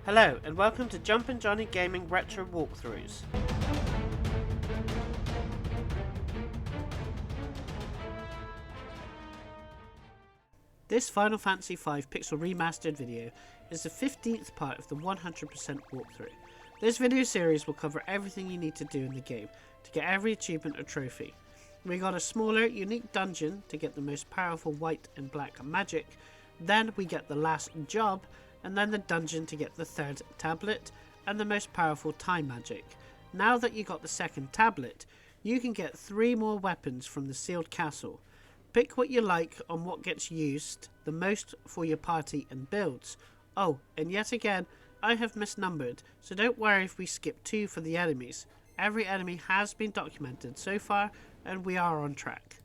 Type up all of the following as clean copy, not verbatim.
Hello and welcome to Jumpin' Johnny Gaming Retro Walkthroughs. This Final Fantasy V Pixel Remastered video is the 15th part of the 100% walkthrough. This video series will cover everything you need to do in the game to get every achievement or trophy. We got a smaller, unique dungeon to get the most powerful white and black magic, then we get the last job, and then the dungeon to get the third tablet and the most powerful time magic. Now that you got the second tablet, you can get 3 more weapons from the sealed castle. Pick what you like on what gets used the most for your party and builds. Oh, and yet again, I have misnumbered, so don't worry if we skip 2 for the enemies. Every enemy has been documented so far, and we are on track.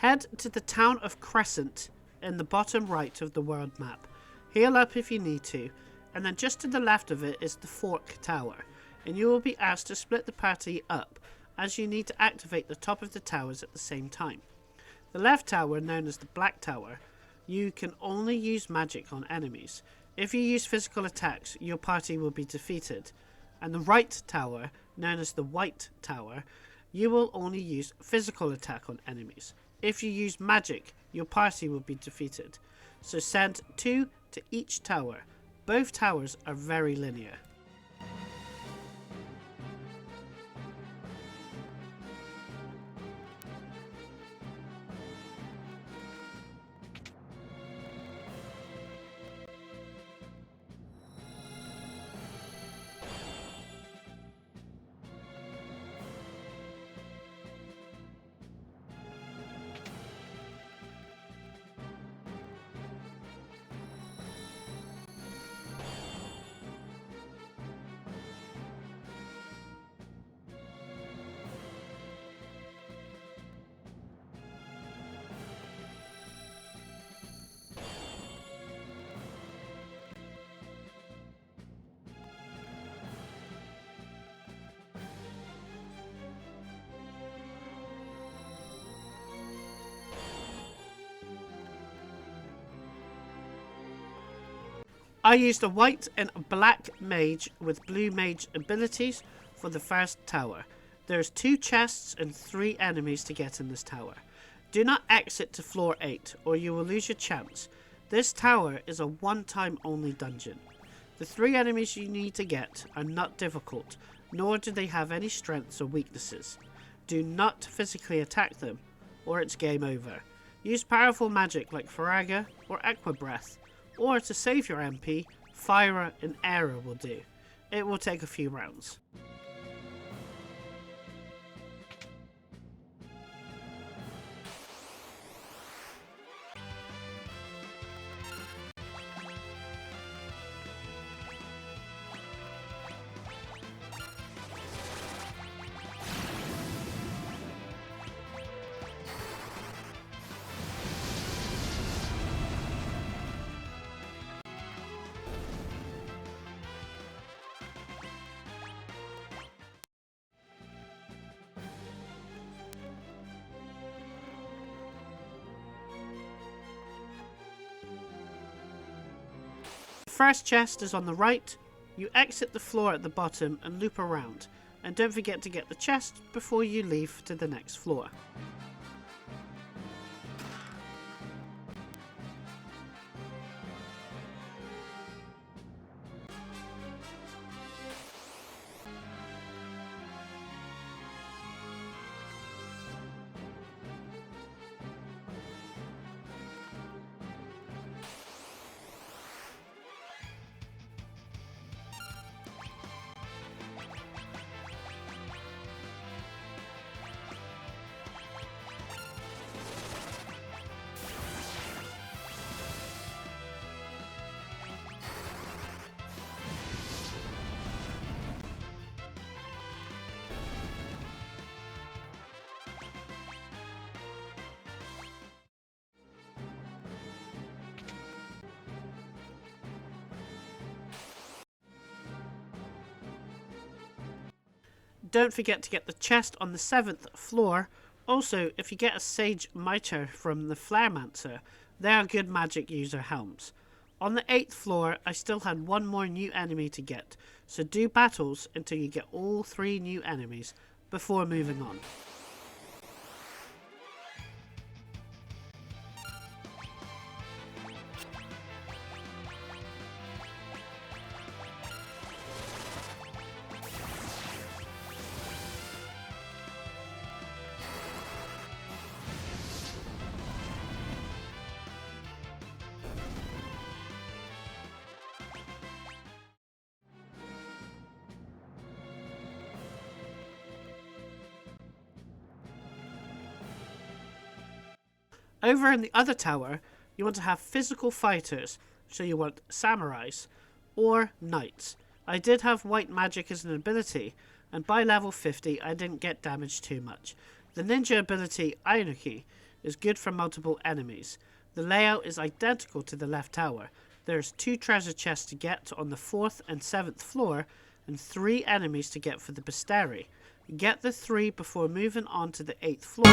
Head to the town of Crescent in the bottom right of the world map. Heal up if you need to, and then just to the left of it is the Fork Tower, and you will be asked to split the party up as you need to activate the top of the towers at the same time. The left tower, known as the Black Tower, you can only use magic on enemies. If you use physical attacks, your party will be defeated. And the right tower, known as the White Tower, you will only use physical attack on enemies. If you use magic, your party will be defeated. So send 2 to each tower. Both towers are very linear. I used a white and black mage with blue mage abilities for the first tower. There's 2 chests and 3 enemies to get in this tower. Do not exit to floor 8 or you will lose your chance. This tower is a one-time only dungeon. The 3 enemies you need to get are not difficult, nor do they have any strengths or weaknesses. Do not physically attack them or it's game over. Use powerful magic like Faraga or Aqua Breath. Or to save your MP, Fire and Aera will do. It will take a few rounds. first chest is on the right. You exit the floor at the bottom and loop around, and don't forget to get the chest before you leave to the next floor. Don't forget to get the chest on the 7th floor. Also, if you get a Sage Mitre from the Flaremancer, they are good magic user helms. On the 8th floor, I still had one more new enemy to get, so do battles until you get all 3 new enemies before moving on. Over in the other tower, you want to have physical fighters, so you want samurais or knights. I did have white magic as an ability, and by level 50 I didn't get damaged too much. The ninja ability Ainuki is good for multiple enemies. The layout is identical to the left tower. There's 2 treasure chests to get on the 4th and 7th floor, and 3 enemies to get for the bestiary. Get the 3 before moving on to the 8th floor.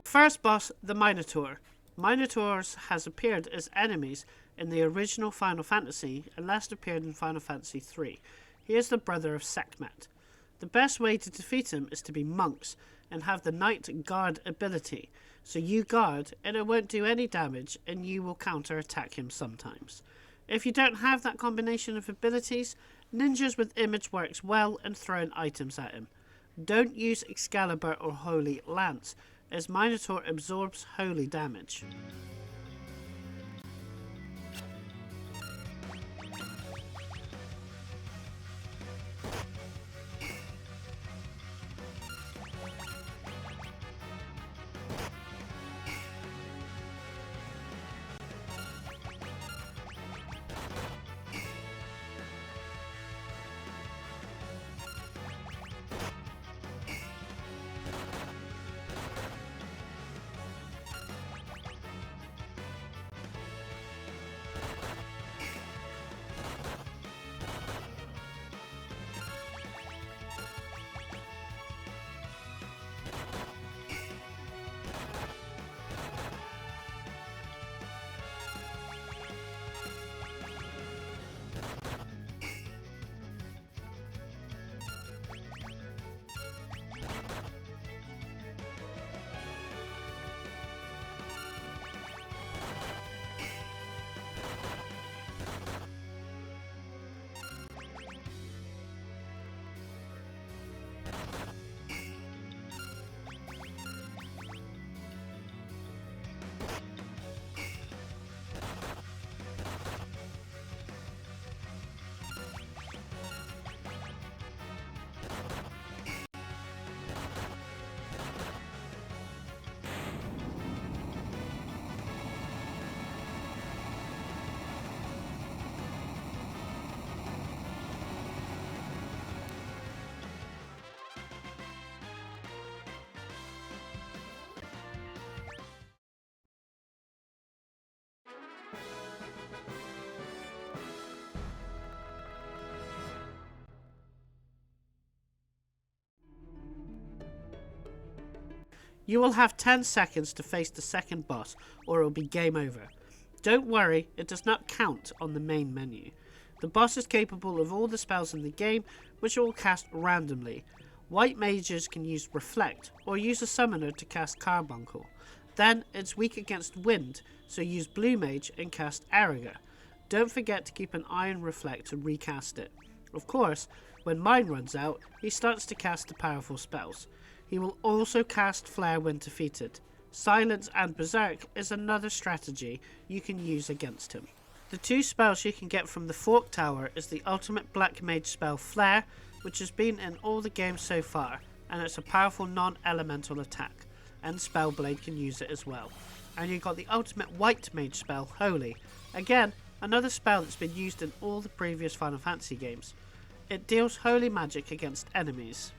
First boss, the Minotaur. Minotaurs has appeared as enemies in the original Final Fantasy and last appeared in Final Fantasy III. He is the brother of Sekhmet. The best way to defeat him is to be monks and have the Knight Guard ability. So you guard and it won't do any damage and you will counter attack him sometimes. If you don't have that combination of abilities, ninjas with image works well and throwing items at him. Don't use Excalibur or Holy Lance, as Minotaur absorbs holy damage. You will have 10 seconds to face the second boss, or it will be game over. Don't worry, it does not count on the main menu. The boss is capable of all the spells in the game, which it will cast randomly. White mages can use Reflect, or use a summoner to cast Carbuncle. Then, it's weak against wind, so use Blue Mage and cast Arroga. Don't forget to keep an eye on Reflect to recast it. Of course, when mine runs out, he starts to cast the powerful spells. He will also cast Flare when defeated. Silence and Berserk is another strategy you can use against him. The two spells you can get from the Fork Tower is the ultimate Black Mage spell Flare, which has been in all the games so far, and it's a powerful non-elemental attack, and Spellblade can use it as well. And you've got the ultimate White Mage spell Holy, again another spell that's been used in all the previous Final Fantasy games. It deals holy magic against enemies.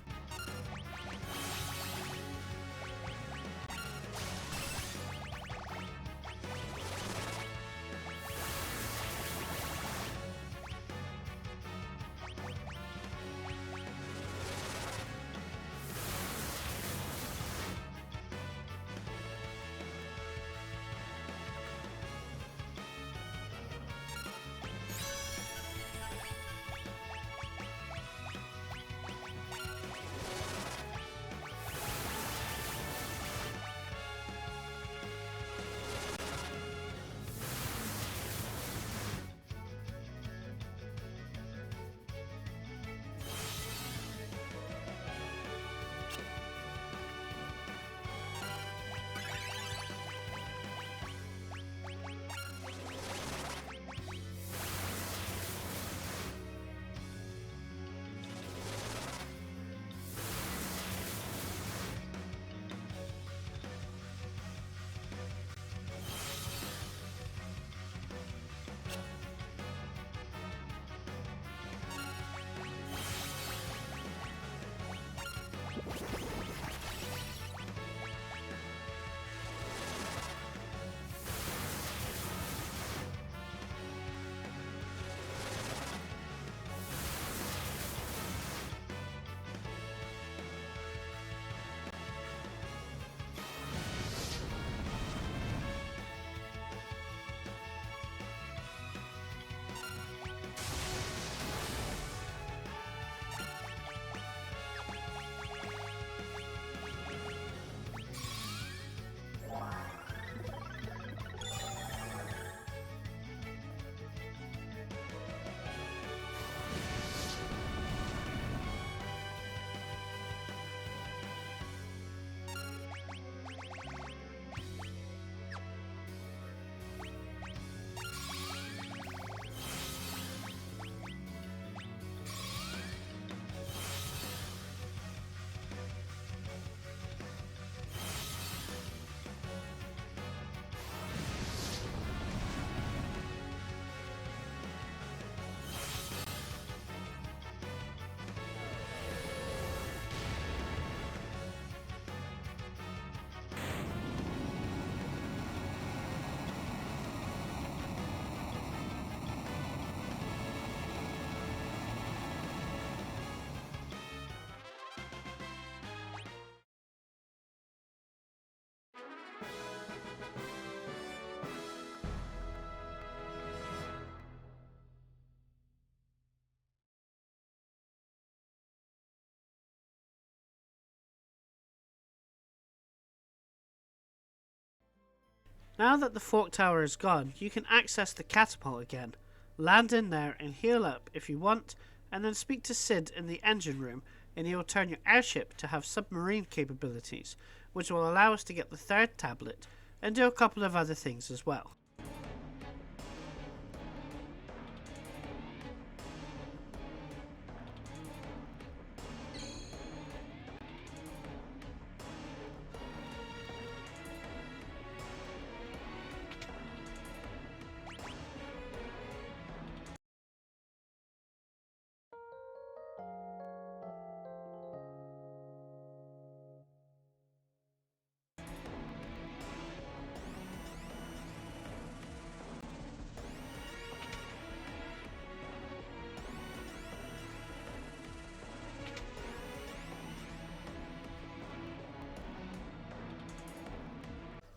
Now that the Fork Tower is gone, you can access the catapult again. Land in there and heal up if you want, and then speak to Sid in the engine room, and he will turn your airship to have submarine capabilities, which will allow us to get the third tablet, and do a couple of other things as well.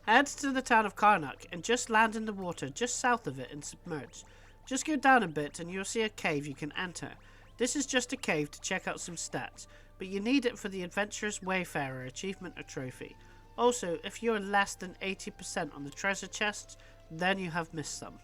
Head to the town of Karnak and just land in the water just south of it and submerge. Just go down a bit and you'll see a cave you can enter. This is just a cave to check out some stats, but you need it for the Adventurous Wayfarer achievement or trophy. Also, if you're less than 80% on the treasure chests, then you have missed some.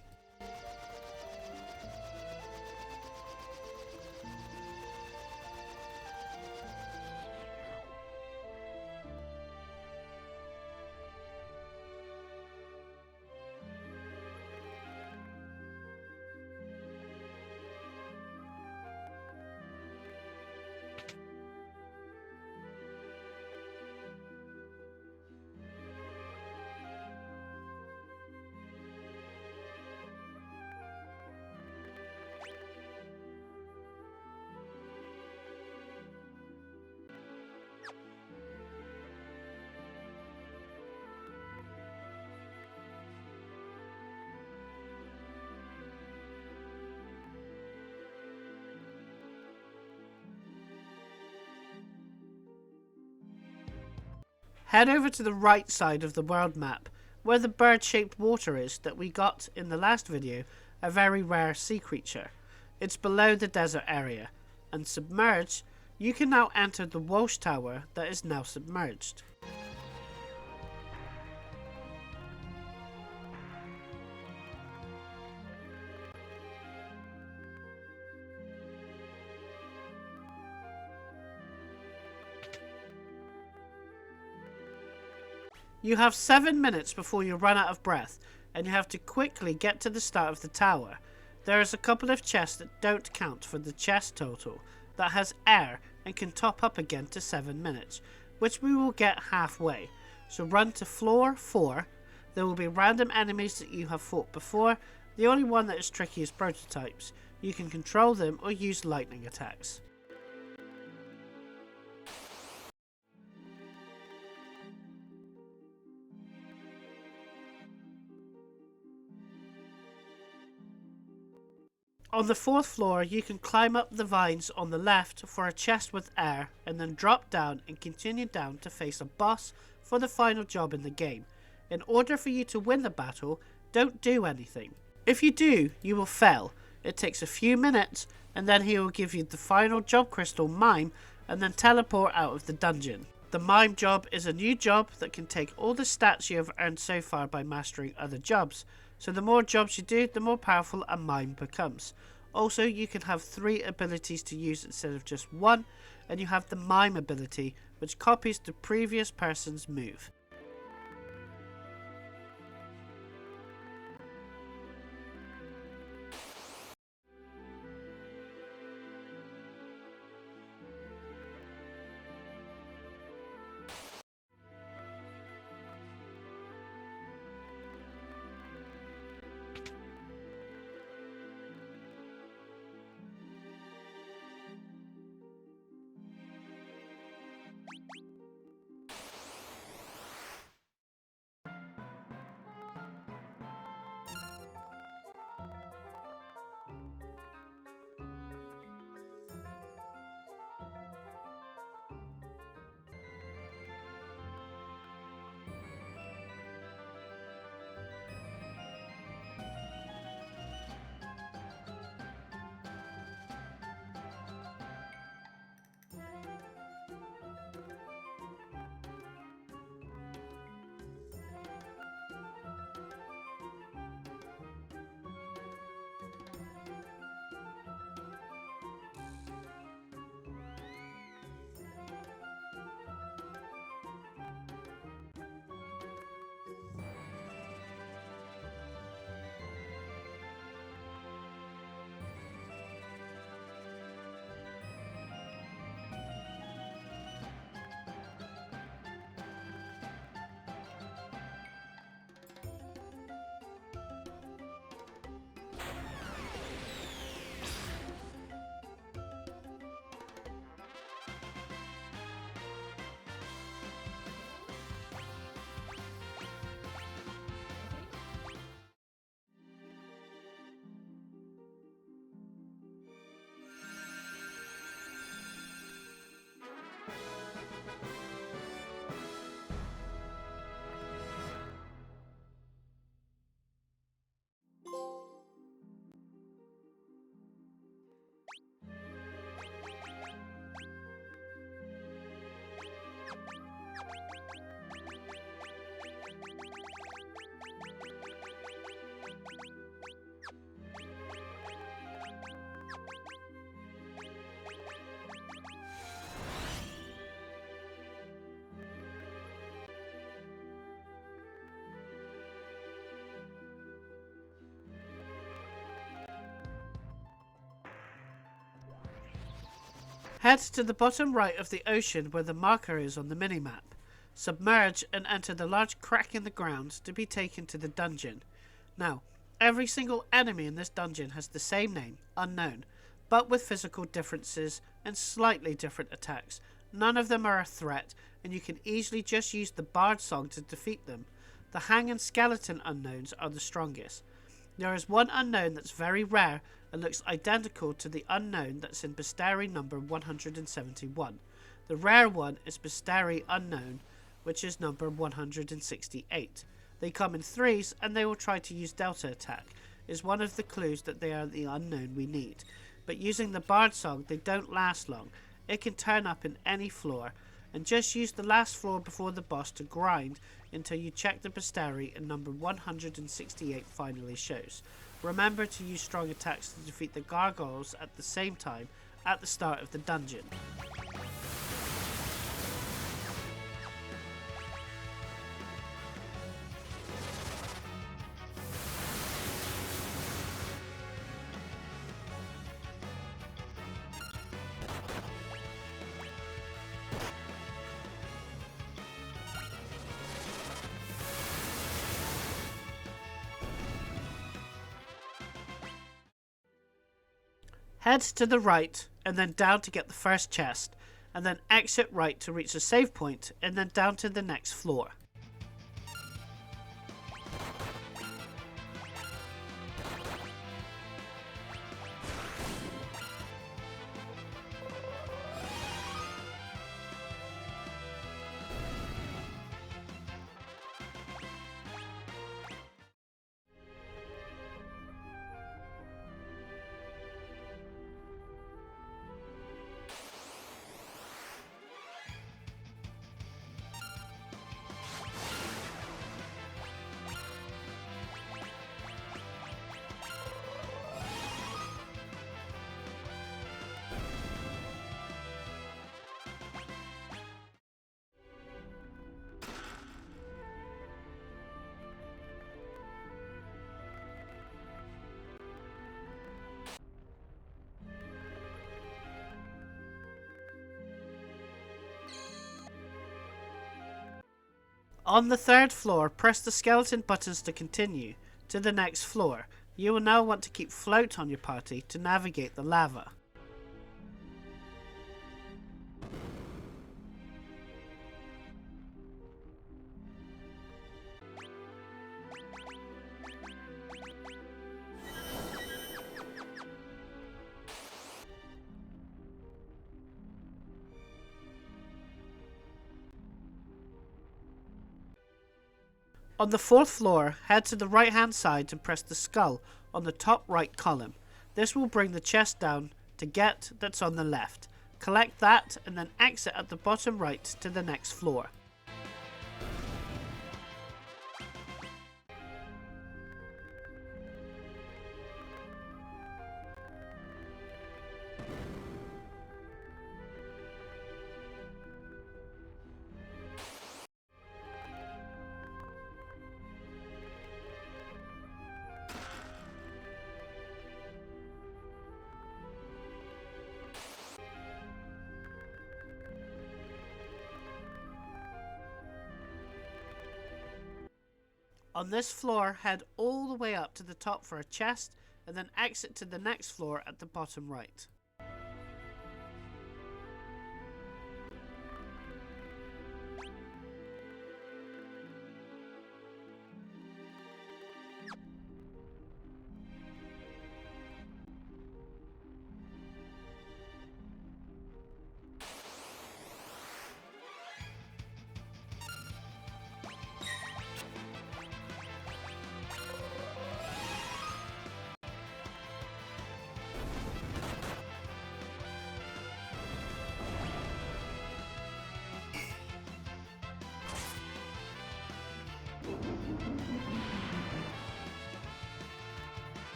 Head over to the right side of the world map, where the bird-shaped water is that we got in the last video, a very rare sea creature. It's below the desert area, and submerged, you can now enter the Walsh Tower that is now submerged. You have 7 minutes before you run out of breath, and you have to quickly get to the start of the tower. There is a couple of chests that don't count for the chest total, that has air and can top up again to 7 minutes, which we will get halfway. So run to floor 4, there will be random enemies that you have fought before, the only one that is tricky is prototypes. You can control them or use lightning attacks. On the 4th floor, you can climb up the vines on the left for a chest with air, and then drop down and continue down to face a boss for the final job in the game. In order for you to win the battle, don't do anything. If you do, you will fail. It takes a few minutes, and then he will give you the final job crystal mime, and then teleport out of the dungeon. The mime job is a new job that can take all the stats you have earned so far by mastering other jobs. So the more jobs you do, the more powerful a mime becomes. Also, you can have 3 abilities to use instead of just 1, and you have the mime ability, which copies the previous person's move. Head to the bottom right of the ocean where the marker is on the minimap. Submerge and enter the large crack in the ground to be taken to the dungeon. Now, every single enemy in this dungeon has the same name, Unknown, but with physical differences and slightly different attacks. None of them are a threat, and you can easily just use the Bard Song to defeat them. The Hang and Skeleton Unknowns are the strongest. There is one Unknown that's very rare and looks identical to the Unknown that's in bestiary number 171. The rare one is bestiary Unknown, which is number 168. They come in threes and they will try to use Delta attack. Is one of the clues that they are the Unknown we need. But using the Bard Song, they don't last long. It can turn up in any floor, and just use the last floor before the boss to grind until you check the bestiary and number 168 finally shows. Remember to use strong attacks to defeat the gargoyles at the same time at the start of the dungeon. Head to the right and then down to get the first chest, and then exit right to reach a save point and then down to the next floor. On the third floor, press the skeleton buttons to continue to the next floor. You will now want to keep float on your party to navigate the lava. On the fourth floor, head to the right hand side and press the skull on the top right column. This will bring the chest down to get that's on the left. Collect that and then exit at the bottom right to the next floor. On this floor, head all the way up to the top for a chest, and then exit to the next floor at the bottom right.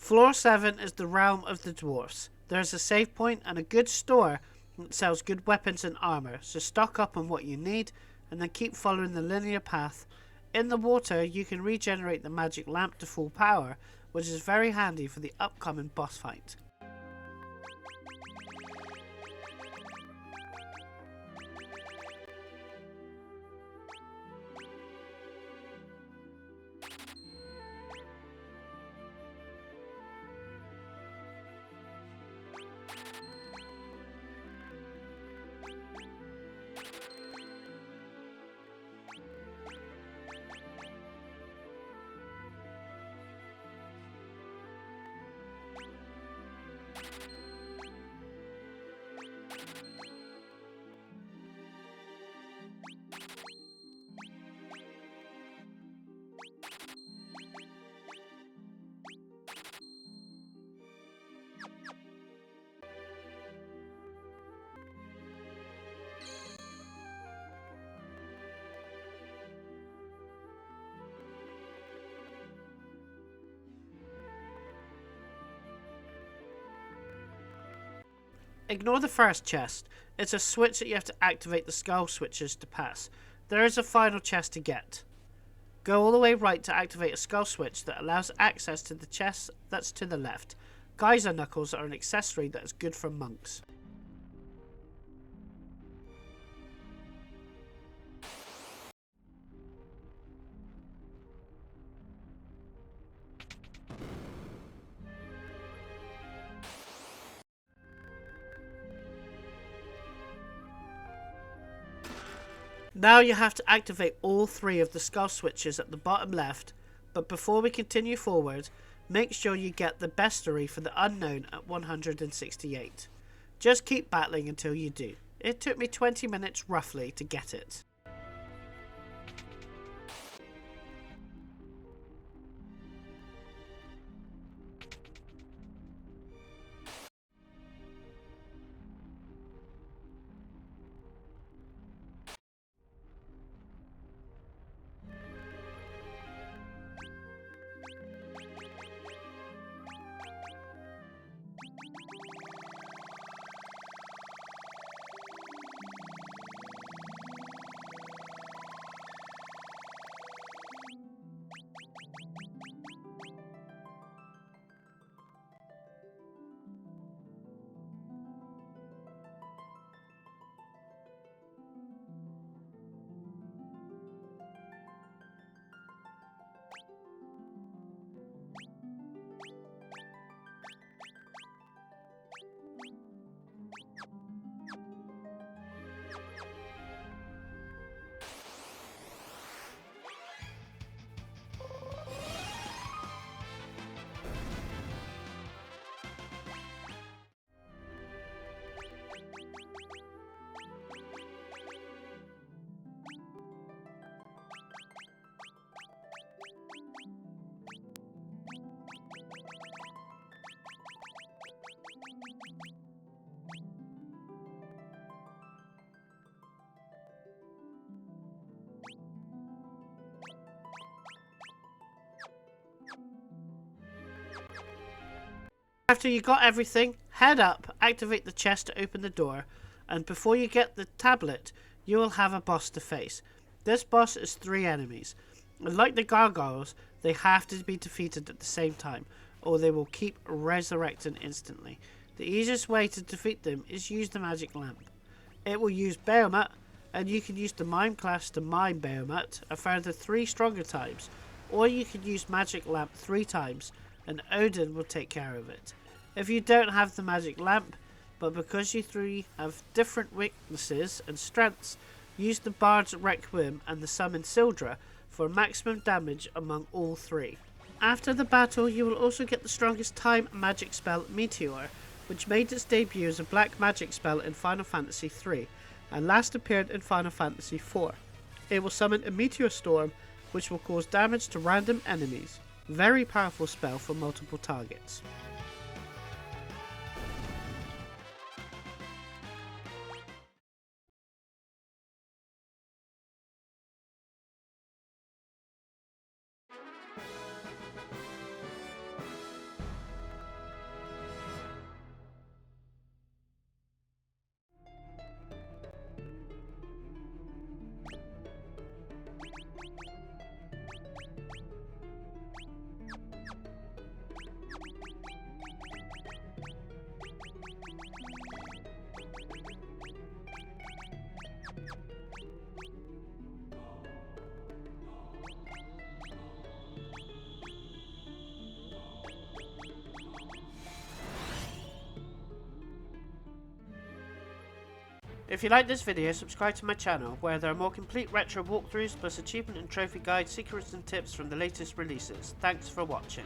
Floor 7 is the realm of the dwarfs. There is a save point and a good store that sells good weapons and armor, so stock up on what you need and then keep following the linear path. In the water, you can regenerate the magic lamp to full power, which is very handy for the upcoming boss fight. Ignore the first chest. It's a switch that you have to activate the skull switches to pass. There is a final chest to get. Go all the way right to activate a skull switch that allows access to the chest that's to the left. Geyser knuckles are an accessory that is good for monks. Now you have to activate all 3 of the skull switches at the bottom left, but before we continue forward, make sure you get the bestiary for the unknown at 168. Just keep battling until you do. It took me 20 minutes roughly to get it. After you got everything, head up, activate the chest to open the door, and before you get the tablet, you will have a boss to face. This boss is 3 enemies, and like the gargoyles, they have to be defeated at the same time, or they will keep resurrecting instantly. The easiest way to defeat them is use the magic lamp. It will use Bahamut, and you can use the mime class to mime Bahamut a further 3 stronger times, or you can use magic lamp 3 times, and Odin will take care of it. If you don't have the magic lamp, but because you 3 have different weaknesses and strengths, use the Bard's Requiem and the Summon Sildra for maximum damage among all 3. After the battle, you will also get the strongest time magic spell Meteor, which made its debut as a black magic spell in Final Fantasy III, and last appeared in Final Fantasy IV. It will summon a meteor storm, which will cause damage to random enemies. Very powerful spell for multiple targets. If you like this video, subscribe to my channel, where there are more complete retro walkthroughs plus achievement and trophy guides, secrets and tips from the latest releases. Thanks for watching.